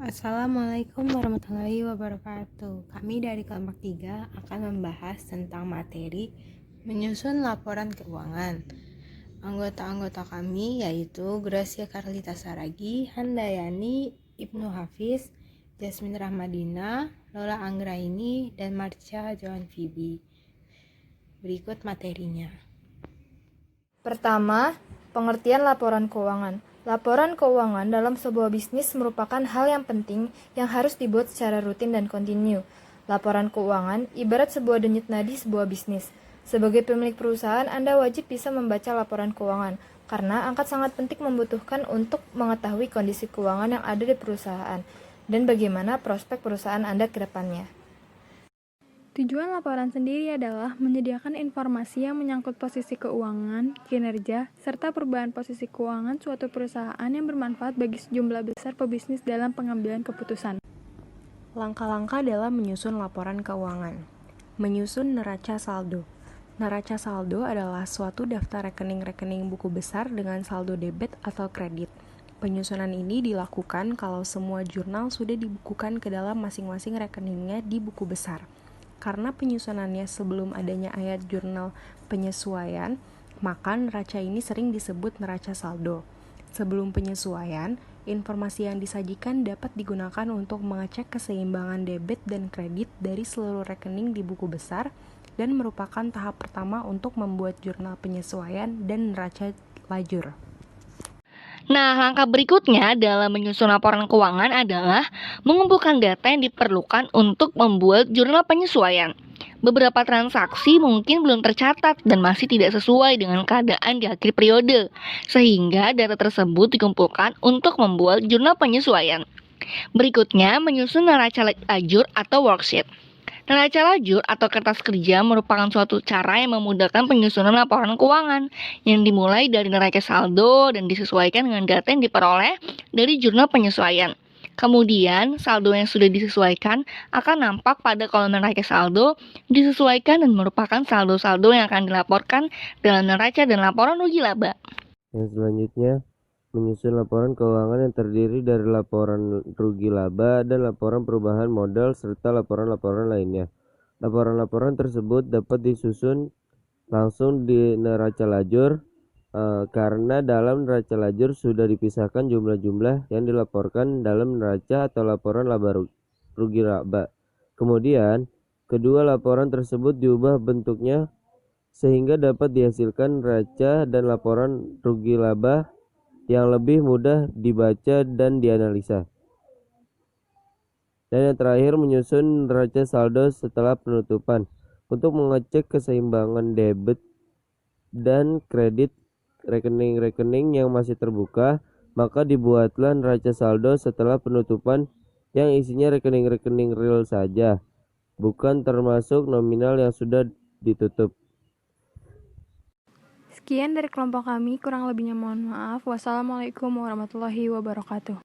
Assalamualaikum warahmatullahi wabarakatuh. Kami dari kelompok 3 akan membahas tentang materi menyusun laporan keuangan. Anggota-anggota kami yaitu Gracia Carlita Saragi, Handayani, Ibnu Hafiz, Jasmine Rahmadina, Lola Anggraini, dan Marcia Joan Fibi. Berikut materinya. Pertama, pengertian laporan keuangan. Laporan keuangan dalam sebuah bisnis merupakan hal yang penting yang harus dibuat secara rutin dan kontinu. Laporan keuangan ibarat sebuah denyut nadi sebuah bisnis. Sebagai pemilik perusahaan, Anda wajib bisa membaca laporan keuangan, karena angka sangat penting membutuhkan untuk mengetahui kondisi keuangan yang ada di perusahaan dan bagaimana prospek perusahaan Anda ke depannya. Tujuan laporan sendiri adalah menyediakan informasi yang menyangkut posisi keuangan, kinerja, serta perubahan posisi keuangan suatu perusahaan yang bermanfaat bagi sejumlah besar pebisnis dalam pengambilan keputusan. Langkah-langkah dalam menyusun laporan keuangan. Menyusun neraca saldo. Neraca saldo adalah suatu daftar rekening-rekening buku besar dengan saldo debit atau kredit. Penyusunan ini dilakukan kalau semua jurnal sudah dibukukan ke dalam masing-masing rekeningnya di buku besar. Karena penyusunannya sebelum adanya ayat jurnal penyesuaian, maka neraca ini sering disebut neraca saldo. Sebelum penyesuaian, informasi yang disajikan dapat digunakan untuk mengecek keseimbangan debit dan kredit dari seluruh rekening di buku besar dan merupakan tahap pertama untuk membuat jurnal penyesuaian dan neraca lajur. Nah, langkah berikutnya dalam menyusun laporan keuangan adalah mengumpulkan data yang diperlukan untuk membuat jurnal penyesuaian. Beberapa transaksi mungkin belum tercatat dan masih tidak sesuai dengan keadaan di akhir periode, sehingga data tersebut dikumpulkan untuk membuat jurnal penyesuaian. Berikutnya, menyusun neraca lajur atau worksheet. Neraca lajur atau kertas kerja merupakan suatu cara yang memudahkan penyusunan laporan keuangan yang dimulai dari neraca saldo dan disesuaikan dengan data yang diperoleh dari jurnal penyesuaian. Kemudian, saldo yang sudah disesuaikan akan nampak pada kolom neraca saldo disesuaikan dan merupakan saldo-saldo yang akan dilaporkan dalam neraca dan laporan rugi laba. Yang selanjutnya, menyusun laporan keuangan yang terdiri dari laporan rugi laba dan laporan perubahan modal serta laporan-laporan lainnya. Laporan-laporan tersebut dapat disusun langsung di neraca lajur karena dalam neraca lajur sudah dipisahkan jumlah-jumlah yang dilaporkan dalam neraca atau laporan laba rugi laba. Kemudian, kedua laporan tersebut diubah bentuknya sehingga dapat dihasilkan neraca dan laporan rugi laba yang lebih mudah dibaca dan dianalisa. Dan yang terakhir, menyusun neraca saldo setelah penutupan untuk mengecek keseimbangan debit dan kredit rekening-rekening yang masih terbuka, maka dibuatlah neraca saldo setelah penutupan yang isinya rekening-rekening real saja, bukan termasuk nominal yang sudah ditutup. Sekian dari kelompok kami, kurang lebihnya mohon maaf. Wassalamualaikum warahmatullahi wabarakatuh.